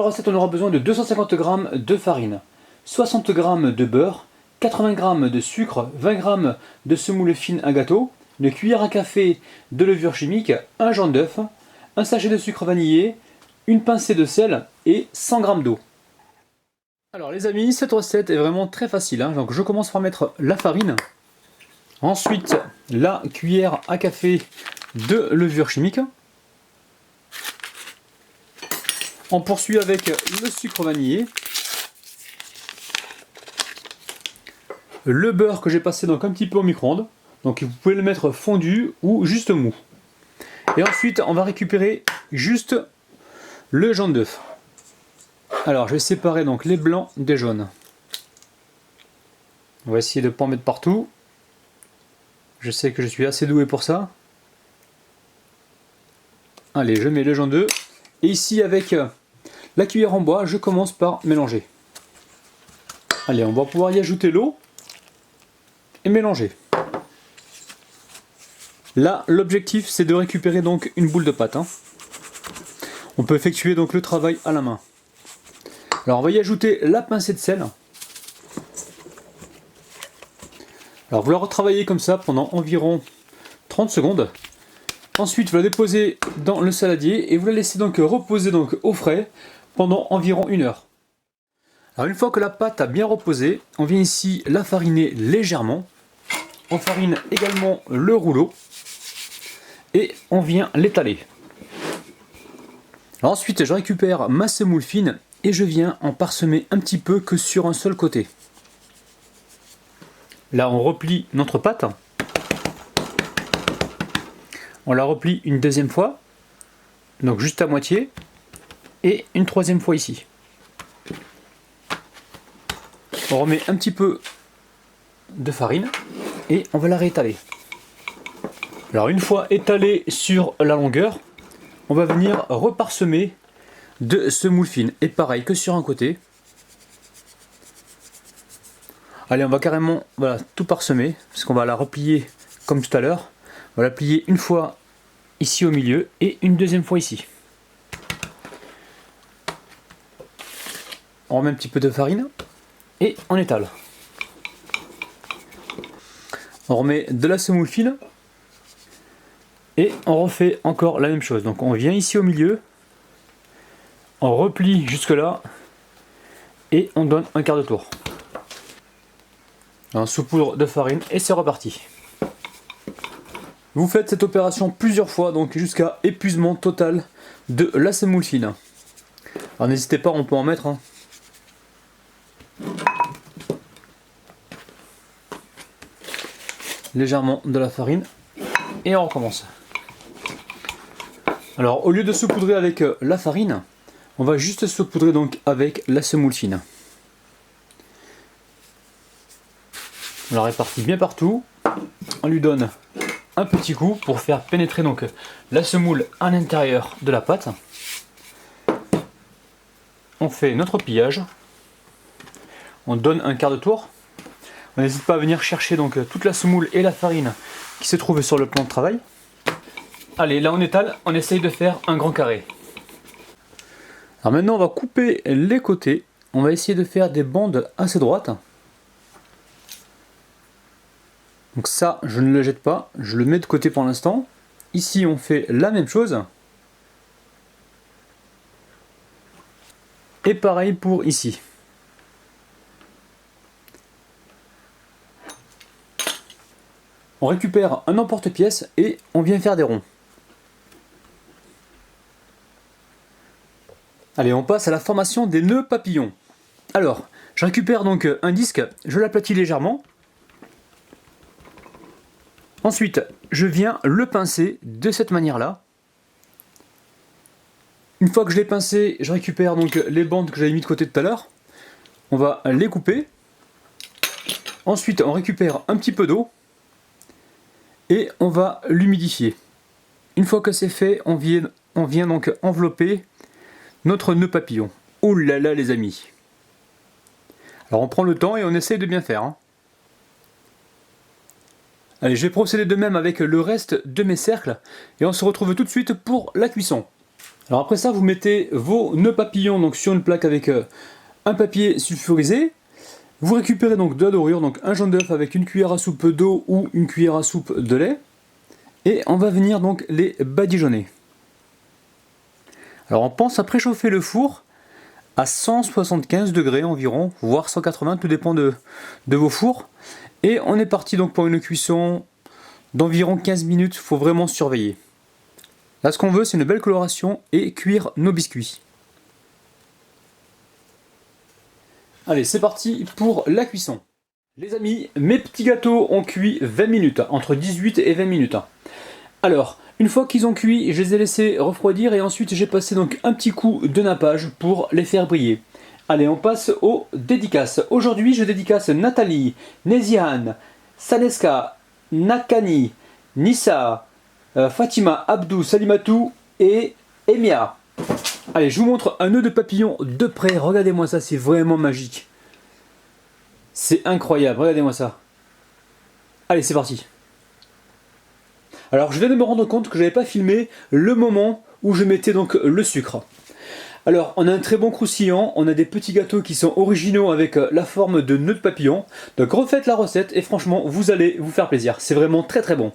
Pour la recette, on aura besoin de 250 g de farine, 60 g de beurre, 80 g de sucre, 20 g de semoule fine à gâteau, une cuillère à café de levure chimique, un jaune d'œuf, un sachet de sucre vanillé, une pincée de sel et 100 g d'eau. Alors les amis, cette recette est vraiment très facile, hein. Donc je commence par mettre la farine, ensuite la cuillère à café de levure chimique. On poursuit avec le sucre vanillé, le beurre que j'ai passé donc un petit peu au micro-ondes, donc vous pouvez le mettre fondu ou juste mou. Et ensuite on va récupérer juste le jaune d'œuf. Alors je vais séparer donc les blancs des jaunes. On va essayer de ne pas en mettre partout. Je sais que je suis assez doué pour ça. Allez, je mets le jaune d'œuf. Et ici avec la cuillère en bois, je commence par mélanger. Allez, on va pouvoir y ajouter l'eau et mélanger. Là, l'objectif c'est de récupérer donc une boule de pâte, hein. On peut effectuer donc le travail à la main. Alors on va y ajouter la pincée de sel. Alors vous la retravaillez comme ça pendant environ 30 secondes. Ensuite vous la déposez dans le saladier et vous la laissez donc reposer donc au frais pendant environ 1 heure. Alors une fois que la pâte a bien reposé, on vient ici la fariner légèrement. On farine également le rouleau et on vient l'étaler. Ensuite je récupère ma semoule fine et je viens en parsemer un petit peu que sur un seul côté. Là on replie notre pâte. On la replie une deuxième fois, donc juste à moitié, et une troisième fois ici. On remet un petit peu de farine et on va la réétaler. Alors une fois étalée sur la longueur, on va venir reparsemer de semoule fine. Et pareil que sur un côté. Allez, on va carrément tout parsemer, parce qu'on va la replier comme tout à l'heure. On va la plier une fois ici au milieu et une deuxième fois ici. On remet un petit peu de farine et on étale. On remet de la semoule fine et on refait encore la même chose. Donc on vient ici au milieu, on replie jusque là et on donne un quart de tour. Un saupoudre de farine et c'est reparti. Vous faites cette opération plusieurs fois, donc jusqu'à épuisement total de la semoule fine. Alors n'hésitez pas, on peut en mettre, hein. Légèrement de la farine et on recommence. Alors au lieu de saupoudrer avec la farine, on va juste saupoudrer donc avec la semoule fine. On la répartit bien partout, on lui donne un petit coup pour faire pénétrer donc la semoule à l'intérieur de la pâte. On fait notre pliage, on donne un quart de tour. On n'hésite pas à venir chercher donc toute la semoule et la farine qui se trouvent sur le plan de travail. Allez, là on étale, on essaye de faire un grand carré. Alors maintenant on va couper les côtés, on va essayer de faire des bandes assez droites. Donc ça, je ne le jette pas, je le mets de côté pour l'instant. Ici, on fait la même chose. Et pareil pour ici. On récupère un emporte-pièce et on vient faire des ronds. Allez, on passe à la formation des nœuds papillons. Alors, je récupère donc un disque, je l'aplatis légèrement. Ensuite, je viens le pincer de cette manière-là. Une fois que je l'ai pincé, je récupère donc les bandes que j'avais mis de côté tout à l'heure. On va les couper. Ensuite, on récupère un petit peu d'eau et on va l'humidifier. Une fois que c'est fait, on vient donc envelopper notre nœud papillon. Oh là là les amis! Alors on prend le temps et on essaye de bien faire, hein. Allez, je vais procéder de même avec le reste de mes cercles et on se retrouve tout de suite pour la cuisson. Alors après ça, vous mettez vos nœuds papillons donc sur une plaque avec un papier sulfurisé. Vous récupérez donc de la dorure, donc un jaune d'œuf avec une cuillère à soupe d'eau ou une cuillère à soupe de lait. Et on va venir donc les badigeonner. Alors on pense à préchauffer le four à 175 degrés environ, voire 180, tout dépend de vos fours. Et on est parti donc pour une cuisson d'environ 15 minutes, il faut vraiment surveiller. Là ce qu'on veut c'est une belle coloration et cuire nos biscuits. Allez c'est parti pour la cuisson. Les amis, mes petits gâteaux ont cuit 20 minutes, entre 18 et 20 minutes. Alors, une fois qu'ils ont cuit, je les ai laissés refroidir et ensuite j'ai passé donc un petit coup de nappage pour les faire briller. Allez, on passe aux dédicaces. Aujourd'hui, je dédicace Nathalie, Nezihan, Saneska, Nakani, Nissa, Fatima, Abdou, Salimatou et Emia. Allez, je vous montre un nœud de papillon de près. Regardez-moi ça, c'est vraiment magique. C'est incroyable, regardez-moi ça. Allez, c'est parti. Alors, je viens de me rendre compte que je n'avais pas filmé le moment où je mettais donc le sucre. Alors, on a un très bon croustillant, on a des petits gâteaux qui sont originaux avec la forme de nœud de papillon. Donc refaites la recette et franchement, vous allez vous faire plaisir. C'est vraiment très très bon.